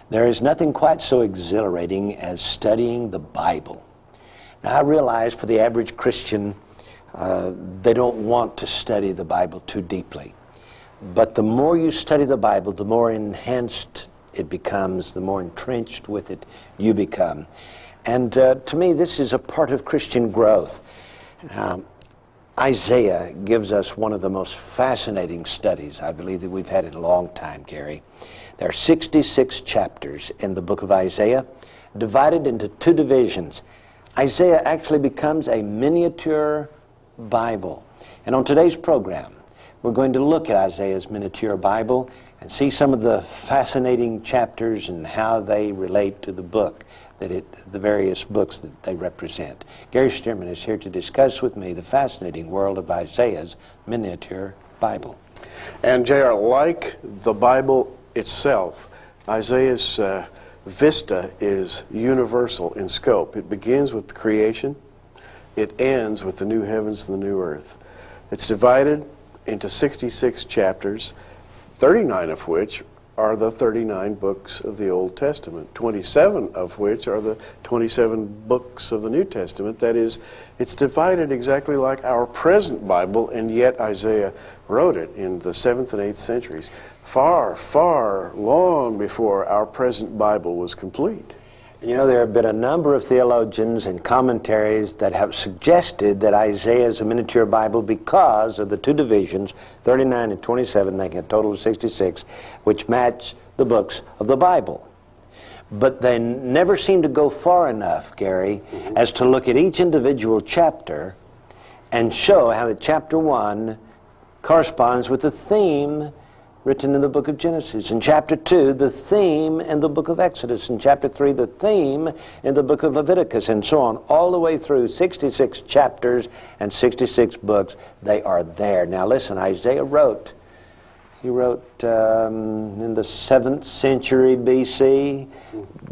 There is nothing quite so exhilarating as studying the Bible. Now, I realize for the average Christian, they don't want to study the Bible too deeply. But the more you study the Bible, the more enhanced it becomes, the more entrenched with it you become. And to me, this is a part of Christian growth. Isaiah gives us one of the most fascinating studies, I believe, that we've had in a long time, Gary. There are 66 chapters in the book of Isaiah, divided into two divisions. Isaiah actually becomes a miniature Bible. And on today's program, we're going to look at Isaiah's miniature Bible and see some of the fascinating chapters and how they relate to the book, the various books that they represent. Gary Stearman is here to discuss with me the fascinating world of Isaiah's miniature Bible. And J.R., like the Bible itself, Isaiah's vista is universal in scope. It begins with creation. It ends with the new heavens and the new earth. It's divided into 66 chapters, 39 of which are the 39 books of the Old Testament, 27 of which are the 27 books of the New Testament. That is, it's divided exactly like our present Bible, and yet Isaiah wrote it in the 7th and 8th centuries, far long before our present Bible was complete. You know, there have been a number of theologians and commentaries that have suggested that Isaiah is a miniature Bible because of the two divisions, 39 and 27, making a total of 66, which match the books of the Bible. But they never seem to go far enough, Gary, as to look at each individual chapter and show how the chapter 1 corresponds with the theme written in the book of Genesis. In chapter 2, the theme in the book of Exodus. In chapter 3, the theme in the book of Leviticus, and so on, all the way through 66 chapters and 66 books. They are there. Now listen, Isaiah wrote in the 7th century BC,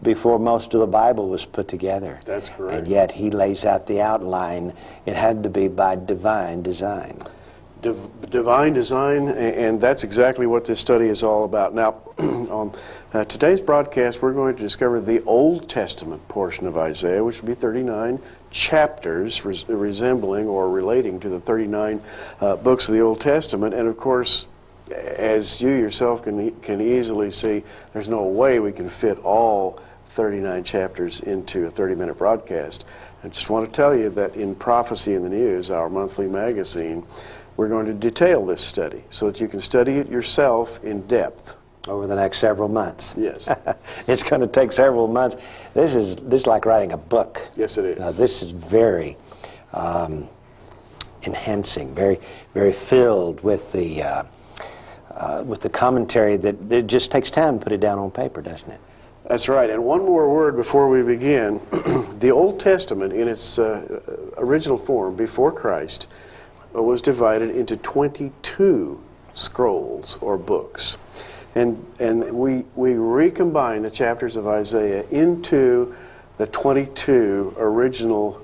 before most of the Bible was put together. That's correct. And yet he lays out the outline. It had to be by divine design. Divine design, and that's exactly what this study is all about. Now, on today's broadcast, we're going to discover the Old Testament portion of Isaiah, which will be 39 chapters resembling or relating to the 39 books of the Old Testament. And of course, as you yourself can easily see, there's no way we can fit all 39 chapters into a 30-minute broadcast. I just want to tell you that in Prophecy in the News, our monthly magazine, we're going to detail this study so that you can study it yourself in depth. Over the next several months. Yes. It's going to take several months. This is like writing a book. Yes, it is. Now, this is very enhancing, very filled with the commentary that it just takes time to put it down on paper, doesn't it? That's right. And one more word before we begin. The Old Testament, in its original form before Christ, was divided into 22 scrolls or books. And we recombine the chapters of Isaiah into the 22 original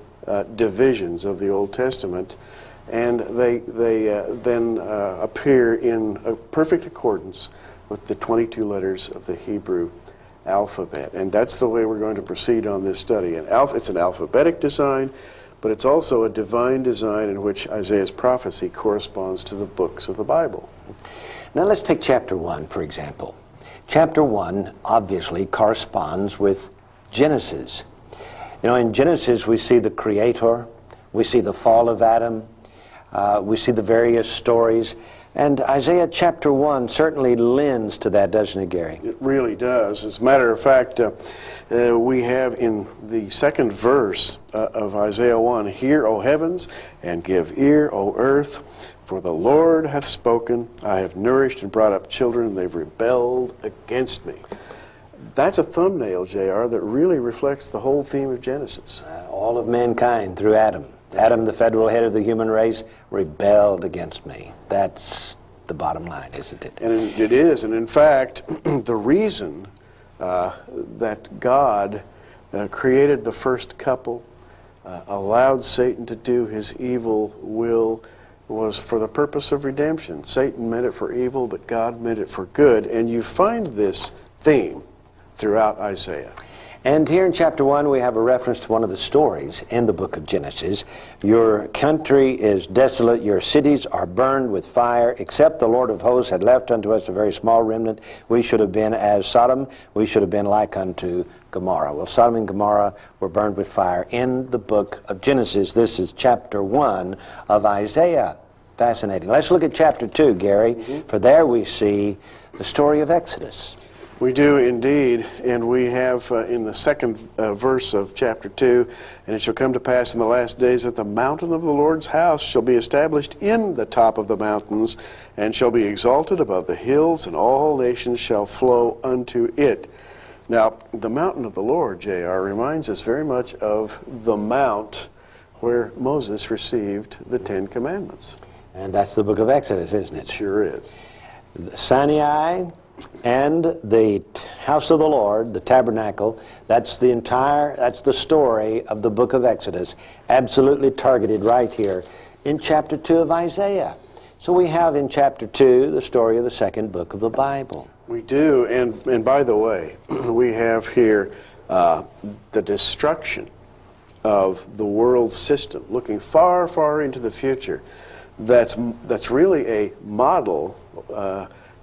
divisions of the Old Testament, and they then appear in a perfect accordance with the 22 letters of the Hebrew alphabet. And that's the way we're going to proceed on this study. It's an alphabetic design, but it's also a divine design in which Isaiah's prophecy corresponds to the books of the Bible. Now let's take chapter 1, for example. Chapter 1 obviously corresponds with Genesis. You know, in Genesis we see the Creator, we see the fall of Adam, we see the various stories, and Isaiah chapter 1 certainly lends to that, doesn't it, Gary? It really does. As a matter of fact, we have in the second verse of Isaiah 1, "Hear, O heavens, and give ear, O earth, for the Lord hath spoken. I have nourished and brought up children, they've rebelled against me." That's a thumbnail, J.R., that really reflects the whole theme of Genesis. All of mankind through Adam. Adam, the federal head of the human race, rebelled against me. That's the bottom line, isn't it? And it is. And in fact, the reason that God created the first couple, allowed Satan to do his evil will, was for the purpose of redemption. Satan meant it for evil, but God meant it for good. And you find this theme throughout Isaiah. And here in chapter 1, we have a reference to one of the stories in the book of Genesis. Your country is desolate, your cities are burned with fire, except the Lord of hosts had left unto us a very small remnant. We should have been as Sodom, we should have been like unto Gomorrah. Well, Sodom and Gomorrah were burned with fire in the book of Genesis. This is chapter 1 of Isaiah. Fascinating. Let's look at chapter 2, Gary, for there we see the story of Exodus. We do indeed, and we have in the second verse of chapter 2, and it shall come to pass in the last days that the mountain of the Lord's house shall be established in the top of the mountains, and shall be exalted above the hills, and all nations shall flow unto it. Now, the mountain of the Lord, J.R., reminds us very much of the mount where Moses received the Ten Commandments. And that's the book of Exodus, isn't it? It sure is. Sinai and the house of the Lord, the tabernacle, that's the story of the book of Exodus, absolutely targeted right here in chapter 2 of Isaiah. So we have in chapter 2 the story of the second book of the Bible. We do, and by the way, we have here the destruction of the world system, looking far, far into the future. That's really a model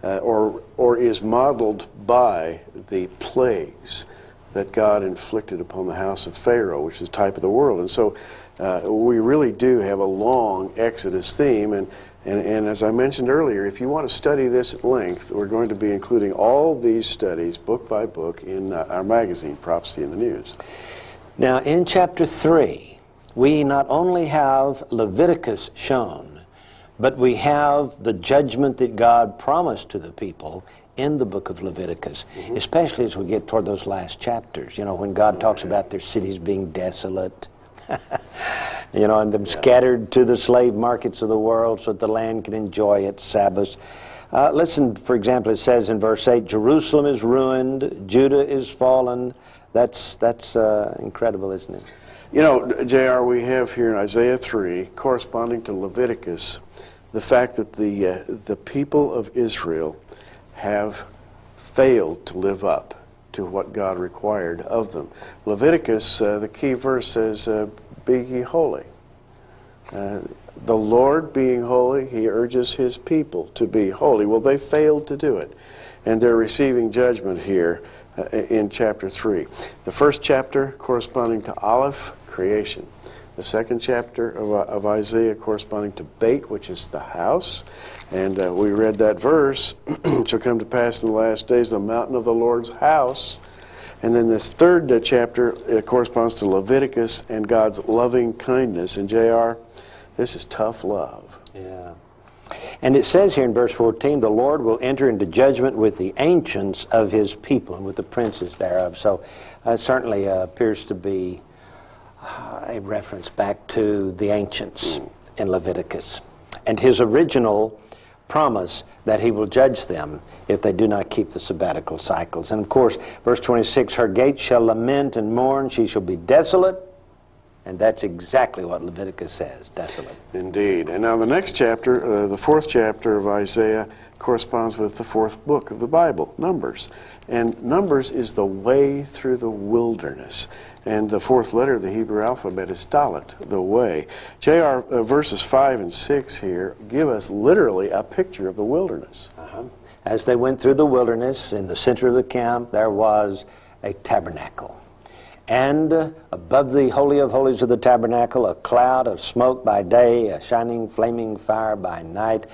or is modeled by the plagues that God inflicted upon the house of Pharaoh, which is a type of the world. And so we really do have a long Exodus theme. And as I mentioned earlier, if you want to study this at length, we're going to be including all these studies, book by book, in our magazine, Prophecy in the News. Now, in chapter 3, we not only have Leviticus shown, but we have the judgment that God promised to the people in the book of Leviticus, especially as we get toward those last chapters. You know, when God talks about their cities being desolate, you know, and them scattered to the slave markets of the world so that the land can enjoy its Sabbaths. Listen, for example, it says in verse 8, Jerusalem is ruined, Judah is fallen. That's incredible, isn't it? You know, J.R., we have here in Isaiah 3, corresponding to Leviticus, the fact that the people of Israel have failed to live up to what God required of them. Leviticus, the key verse says, be ye holy. The Lord being holy, he urges his people to be holy. Well, they failed to do it, and they're receiving judgment here in chapter 3. The first chapter corresponding to Aleph, creation. The second chapter of Isaiah corresponding to Beit, which is the house. And we read that verse, shall come to pass in the last days, the mountain of the Lord's house. And then this third chapter corresponds to Leviticus and God's loving kindness. And J.R., this is tough love. Yeah. And it says here in verse 14, the Lord will enter into judgment with the ancients of his people and with the princes thereof. So it certainly appears to be a reference back to the ancients in Leviticus and his original promise that he will judge them if they do not keep the sabbatical cycles. And of course, verse 26, her gates shall lament and mourn, she shall be desolate. And that's exactly what Leviticus says, desolate. Indeed. And now the next chapter, the fourth chapter of Isaiah, corresponds with the fourth book of the Bible, Numbers. And Numbers is the way through the wilderness. And the fourth letter of the Hebrew alphabet is Dalet, the way. J.R., verses 5 and 6 here give us literally a picture of the wilderness. As they went through the wilderness, in the center of the camp, there was a tabernacle. And above the Holy of Holies of the tabernacle, a cloud of smoke by day, a shining, flaming fire by night.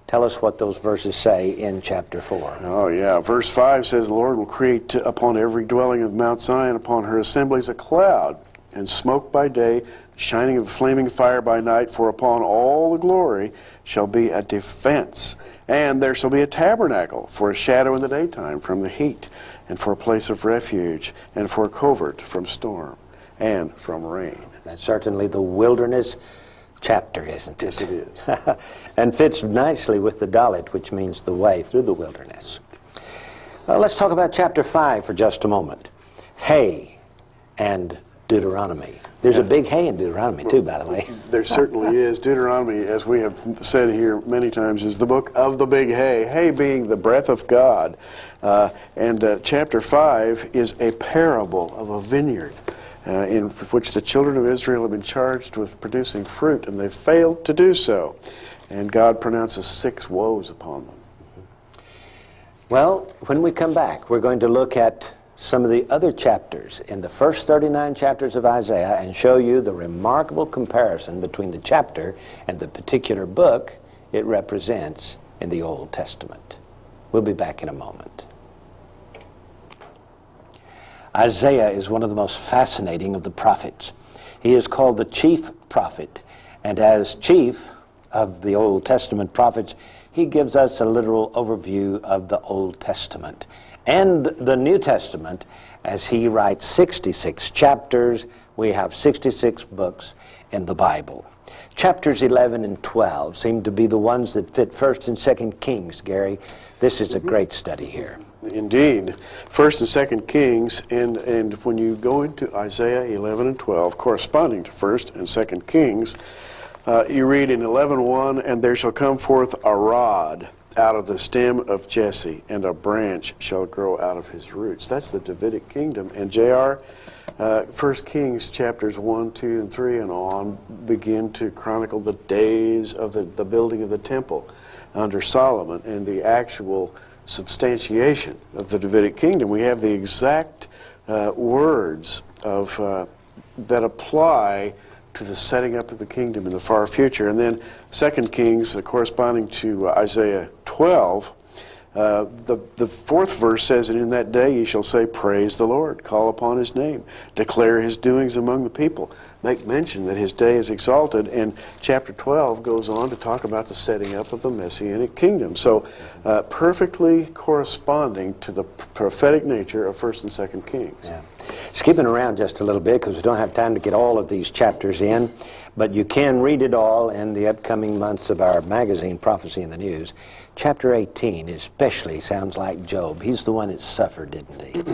Tell us what those verses say in chapter 4. Oh, yeah. Verse 5 says, the Lord will create upon every dwelling of Mount Zion, upon her assemblies, a cloud, and smoke by day, the shining of flaming fire by night, for upon all the glory shall be a defense. And there shall be a tabernacle for a shadow in the daytime from the heat, and for a place of refuge, and for a covert from storm, and from rain. That's certainly the wilderness chapter, isn't it? Yes, it is. And fits nicely with the Dalet, which means the way through the wilderness. Let's talk about chapter 5 for just a moment. Hay and Deuteronomy. There's a big hay in Deuteronomy too, by the way. There certainly is. Deuteronomy, as we have said here many times, is the book of the big hay, hay being the breath of God. And chapter 5 is a parable of a vineyard in which the children of Israel have been charged with producing fruit, and they've failed to do so. And God pronounces 6 woes upon them. Well, when we come back, we're going to look at some of the other chapters in the first 39 chapters of Isaiah and show you the remarkable comparison between the chapter and the particular book it represents in the Old Testament. We'll be back in a moment. Isaiah is one of the most fascinating of the prophets. He is called the chief prophet, and as chief of the Old Testament prophets, he gives us a literal overview of the Old Testament and the New Testament. As he writes 66 chapters, we have 66 books in the Bible. Chapters 11 and 12 seem to be the ones that fit 1st and 2nd Kings, Gary. This is a great study here. Indeed. 1st and 2nd Kings, and when you go into Isaiah 11 and 12, corresponding to 1st and 2nd Kings, you read in 11:1, "And there shall come forth a rod out of the stem of Jesse, and a branch shall grow out of his roots." That's the Davidic kingdom. And J.R., 1 Kings chapters 1, 2, and 3 and on begin to chronicle the days of the building of the temple under Solomon and the actual substantiation of the Davidic kingdom. We have the exact words of that apply to the setting up of the kingdom in the far future. And then 2 Kings, corresponding to Isaiah 12, the 4th verse says, "And in that day ye shall say, Praise the Lord, call upon his name, declare his doings among the people, make mention that his day is exalted." And chapter 12 goes on to talk about the setting up of the Messianic kingdom. So perfectly corresponding to the prophetic nature of 1st and 2nd Kings. Yeah. Skipping around just a little bit because we don't have time to get all of these chapters in, but you can read it all in the upcoming months of our magazine, Prophecy in the News. Chapter 18 especially sounds like Job. He's the one that suffered, didn't he?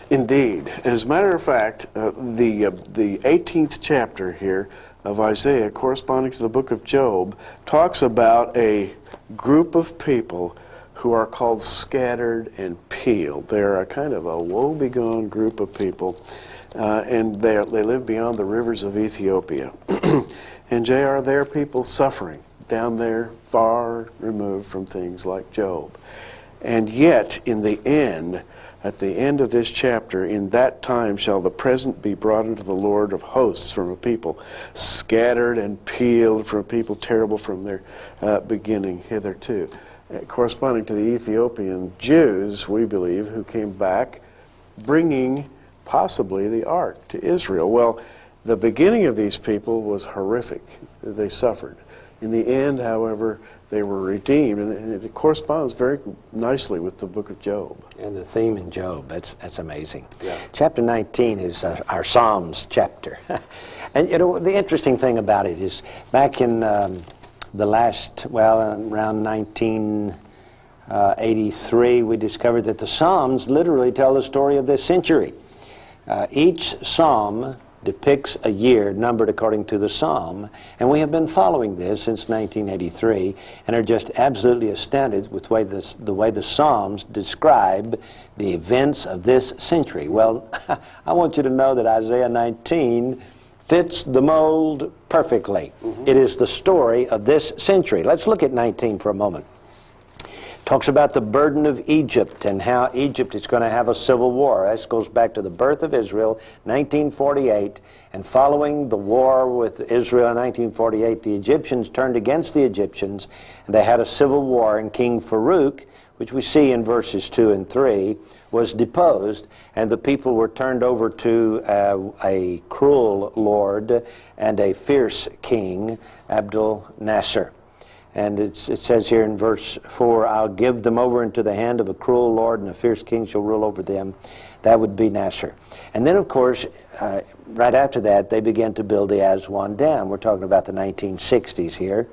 Indeed. As a matter of fact, the 18th chapter here of Isaiah, corresponding to the book of Job, talks about a group of people who are called scattered and peeled. They're a kind of a woe-begone group of people, and they live beyond the rivers of Ethiopia. And J.R., there are people suffering down there, far removed from things like Job. And yet, in the end, at the end of this chapter, "In that time shall the present be brought unto the Lord of hosts from a people scattered and peeled, from a people terrible from their beginning hitherto." Corresponding to the Ethiopian Jews, we believe, who came back bringing possibly the ark to Israel. Well, the beginning of these people was horrific. They suffered. In the end, however, they were redeemed, and it corresponds very nicely with the book of Job. And the theme in Job, that's amazing. Yeah. Chapter 19 is our Psalms chapter. And you know, the interesting thing about it is back in around 1983, we discovered that the Psalms literally tell the story of this century. Each Psalm depicts a year numbered according to the Psalm, and we have been following this since 1983 and are just absolutely astounded with the way the Psalms describe the events of this century. Well, I want you to know that Isaiah 19 fits the mold perfectly. It is the story of this century. Let's look at 19 for a moment. Talks about the burden of Egypt and how Egypt is going to have a civil war. This goes back to the birth of Israel, 1948, and following the war with Israel in 1948, the Egyptians turned against the Egyptians, and they had a civil war, and King Farouk, which we see in verses 2 and 3, was deposed, and the people were turned over to a cruel lord and a fierce king, Abdul Nasser. And it says here in verse 4, "I'll give them over into the hand of a cruel lord, and a fierce king shall rule over them." That would be Nasser. And then, of course, right after that, they began to build the Aswan Dam. We're talking about the 1960s here.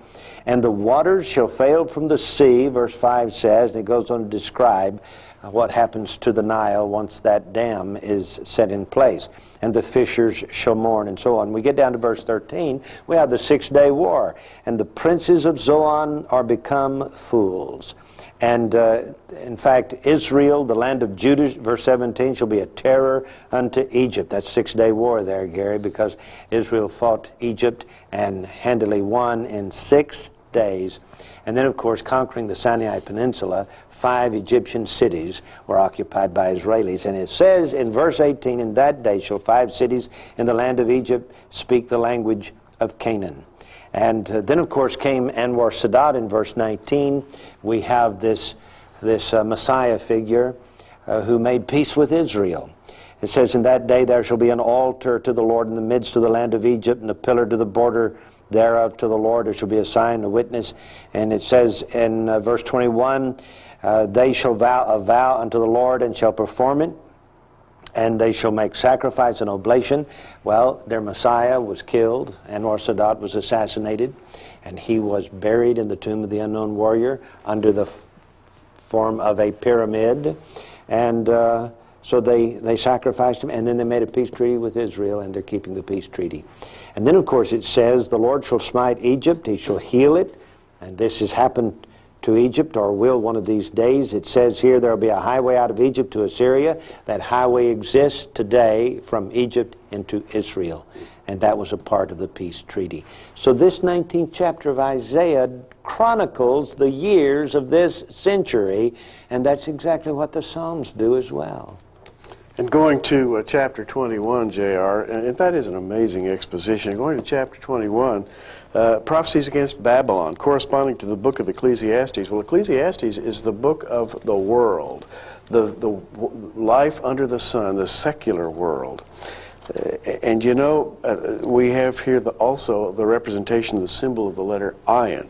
"And the waters shall fail from the sea," verse 5 says, and it goes on to describe what happens to the Nile once that dam is set in place. And the fishers shall mourn, and so on. We get down to verse 13, we have the 6-day war. And the princes of Zoan are become fools. And in fact, Israel, the land of Judah, verse 17, shall be a terror unto Egypt. That's 6-day war there, Gary, because Israel fought Egypt and handily won in 6 days. And then, of course, conquering the Sinai Peninsula, 5 Egyptian cities were occupied by Israelis. And it says in verse 18, in that day shall 5 cities in the land of Egypt speak the language of Canaan. And then, of course, came Anwar Sadat in verse 19. We have this Messiah figure who made peace with Israel. It says, in that day there shall be an altar to the Lord in the midst of the land of Egypt, and a pillar to the border thereof to the Lord. There shall be a sign, a witness. And it says in verse 21, they shall vow a vow unto the Lord and shall perform it. And they shall make sacrifice and oblation. Well, their Messiah was killed. Anwar Sadat was assassinated. And he was buried in the tomb of the unknown warrior under the form of a pyramid. And so they sacrificed him. And then they made a peace treaty with Israel, and they're keeping the peace treaty. And then, of course, it says, the Lord shall smite Egypt. He shall heal it. And this has happened to Egypt, or will one of these days. It says here there will be a highway out of Egypt to Assyria. That highway exists today from Egypt into Israel, and that was a part of the peace treaty. So this 19th chapter of Isaiah chronicles the years of this century, and that's exactly what the Psalms do as well. And going to chapter 21, J.R., and that is an amazing exposition. Going to chapter 21, prophecies against Babylon, corresponding to the book of Ecclesiastes. Well, Ecclesiastes is the book of the world, the life under the sun, the secular world. And you know, we have here also the representation of the symbol of the letter Ayin.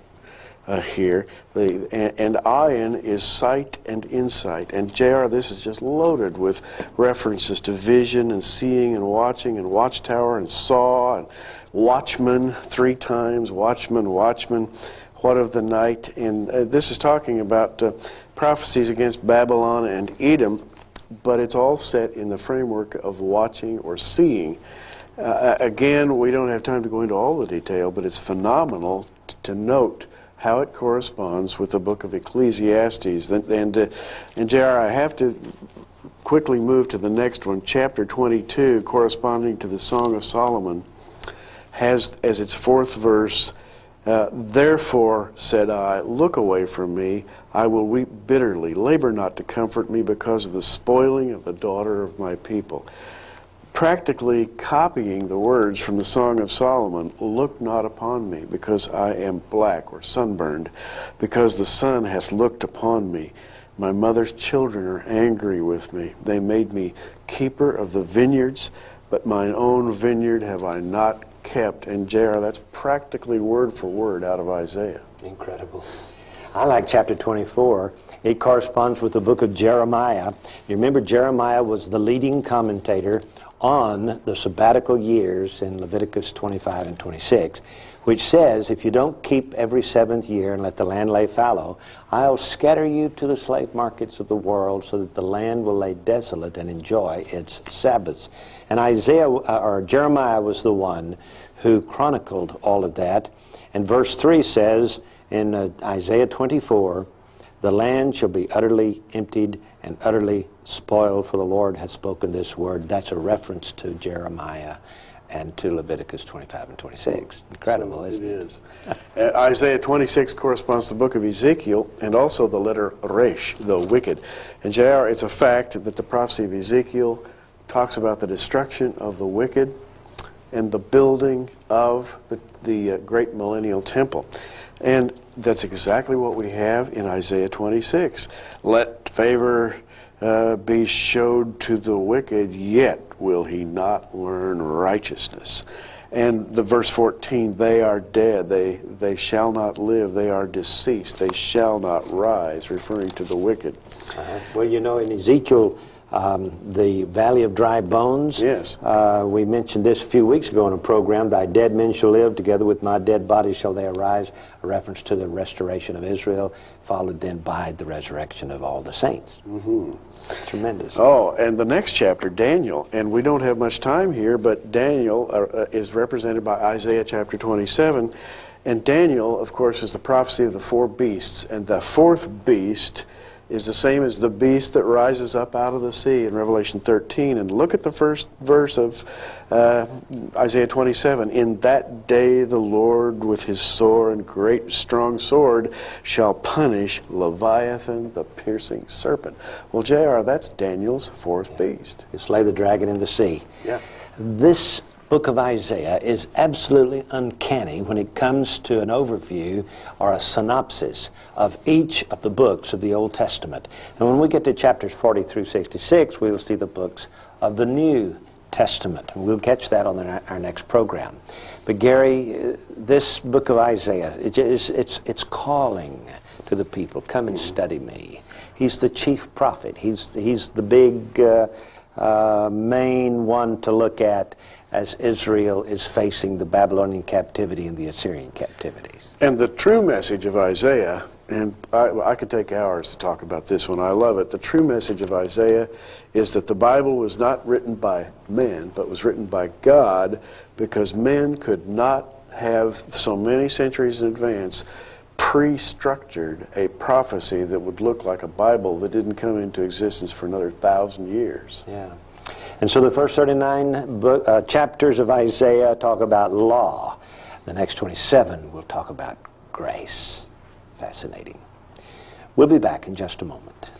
Here, and Ayin is sight and insight. And J.R., this is just loaded with references to vision and seeing and watchtower and saw and watchman 3 times, watchman, what of the night. And this is talking about prophecies against Babylon and Edom, but it's all set in the framework of watching or seeing. Again, we don't have time to go into all the detail, but it's phenomenal to note how it corresponds with the book of Ecclesiastes. And J.R., I have to quickly move to the next one. Chapter 22, corresponding to the Song of Solomon, has as its 4th verse, therefore, said I, look away from me, I will weep bitterly, labor not to comfort me because of the spoiling of the daughter of my people. Practically copying the words from the Song of Solomon, look not upon me, because I am black or sunburned, because the sun hath looked upon me. My mother's children are angry with me. They made me keeper of the vineyards, but mine own vineyard have I not kept. And J.R., that's practically word for word out of Isaiah. Incredible. I like chapter 24. It corresponds with the book of Jeremiah. You remember Jeremiah was the leading commentator on the sabbatical years in Leviticus 25 and 26, which says, if you don't keep every 7th year and let the land lay fallow, I'll scatter you to the slave markets of the world so that the land will lay desolate and enjoy its Sabbaths. And Jeremiah was the one who chronicled all of that. And verse 3 says in Isaiah 24, the land shall be utterly emptied and utterly spoiled, for the Lord has spoken this word. That's a reference to Jeremiah and to Leviticus 25 and 26. Incredible, so isn't it? It is. Isaiah 26 corresponds to the book of Ezekiel and also the letter Resh, the wicked. And J.R., it's a fact that the prophecy of Ezekiel talks about the destruction of the wicked and the building of the great millennial temple. And that's exactly what we have in Isaiah 26. Let favor be showed to the wicked, yet will he not learn righteousness. And the verse 14, they are dead, they shall not live, they are deceased, they shall not rise, referring to the wicked. Well, you know, in Ezekiel The Valley of Dry Bones. Yes. We mentioned this a few weeks ago in a program, Thy dead men shall live, together with my dead body shall they arise, a reference to the restoration of Israel, followed then by the resurrection of all the saints. Mm-hmm. Tremendous. Oh, and the next chapter, Daniel, and we don't have much time here, but Daniel is represented by Isaiah chapter 27, and Daniel, of course, is the prophecy of the four beasts, and the fourth beast is the same as the beast that rises up out of the sea in Revelation 13. And look at the first verse of Isaiah 27. In that day the Lord with his sword and great strong sword shall punish Leviathan, the piercing serpent. Well, J.R., that's Daniel's fourth beast. You slay the dragon in the sea. Yeah. This book of Isaiah is absolutely uncanny when it comes to an overview or a synopsis of each of the books of the Old Testament. And when we get to chapters 40 through 66, we will see the books of the New Testament. And we'll catch that on our next program. But Gary, this book of Isaiah, it's calling to the people, come and study me. He's the chief prophet. He's the big main one to look at as Israel is facing the Babylonian captivity and the Assyrian captivities. And the true message of Isaiah, and I could take hours to talk about this one, I love it. The true message of Isaiah is that the Bible was not written by men, but was written by God, because men could not have so many centuries in advance pre-structured a prophecy that would look like a Bible that didn't come into existence for another 1,000 years. Yeah. And so the first 39 chapters of Isaiah talk about law. The next 27 will talk about grace. Fascinating. We'll be back in just a moment.